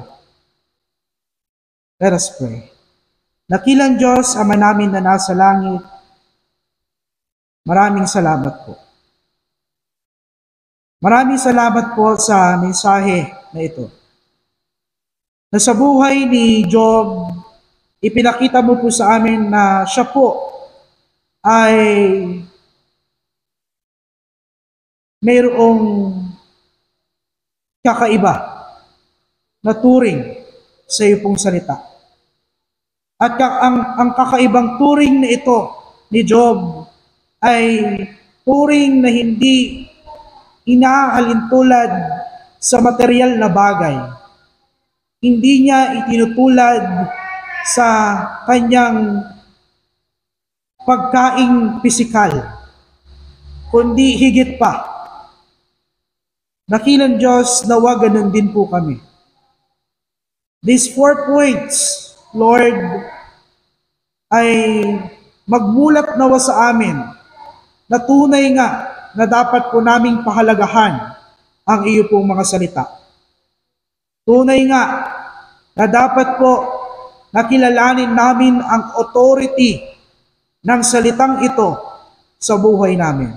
Let us pray. Dakilang Diyos, Ama namin na nasa langit, maraming salamat po. Maraming salamat po sa mensahe na ito. Na sa buhay ni Job, ipinakita mo po sa amin na siya po ay mayroong kakaiba na turing sa iyo pong salita. At ang kakaibang turing na ito ni Job ay turing na hindi inaalintulad sa material na bagay. Hindi niya itinutulad sa kanyang pagkaing pisikal, kundi higit pa. Dakilang Diyos, nawa ganun din po kami. These 4 points, Lord, ay magmulat nawa sa amin na tunay nga na dapat po naming pahalagahan ang iyo pong mga salita. Tunay nga na dapat po nakilalanin namin ang authority ng salitang ito sa buhay namin.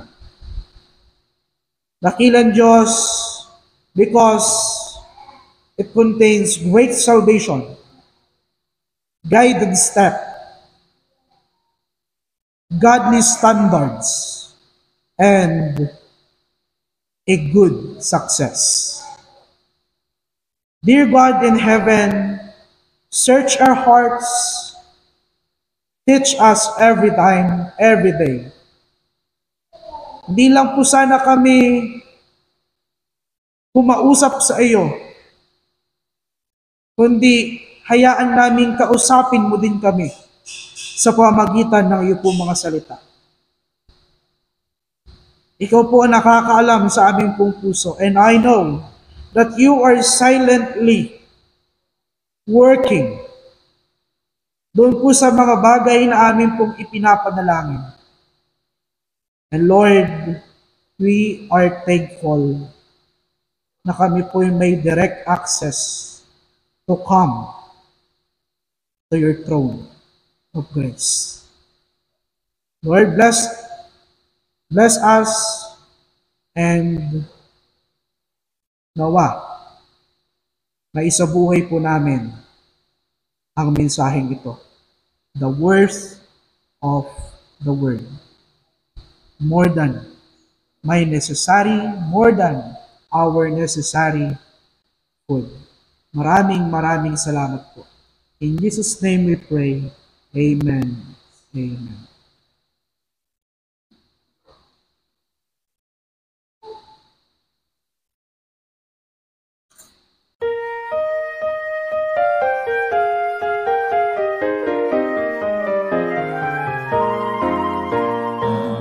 Dakilang Diyos, because it contains great salvation, guided step, godly standards, and a good success. Dear God in heaven, search our hearts, teach us every time, every day. Hindi lang po sana kami kumausap sa iyo, kundi hayaan namin kausapin mo din kami sa pamamagitan ng iyo pong mga salita. Ikaw po ang nakakaalam sa aming pong puso. And I know that you are silently working doon po sa mga bagay na amin pong ipinapanalangin. And Lord, we are thankful na kami po may direct access to come to your throne of grace. Lord, bless us and nawa na isabuhay po namin ang mensaheng ito. The worth of the word. more than my necessary, more than our necessary food. Maraming salamat po. In Jesus' name we pray. Amen. Amen.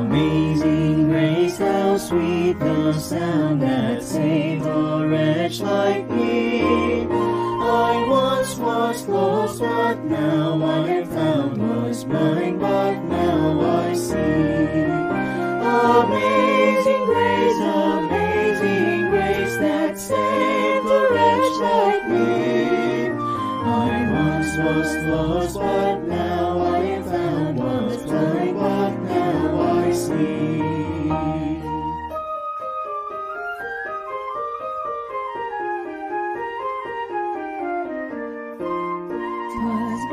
Amazing grace, how sweet the sound that saved a wretch like me. I once was lost, but now I am found, was blind, but now I see. Amazing grace that saved a wretch like me. I once was lost, but now I am found, was blind, but now I see.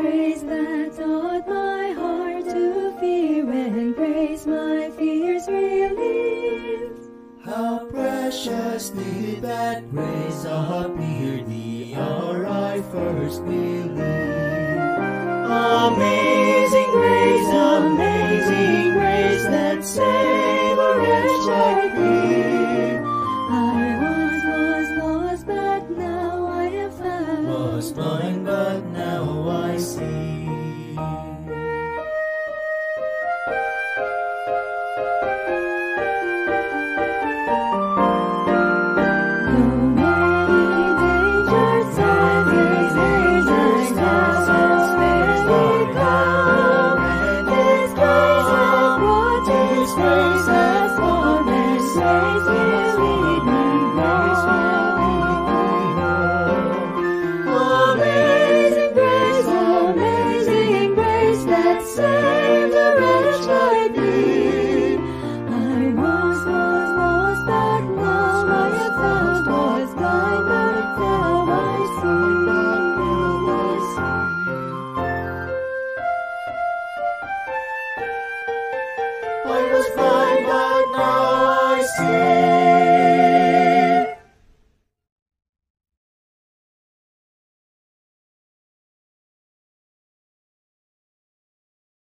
Grace that taught my heart to fear, and grace my fears relieved. How precious did that grace appear the hour I first believed.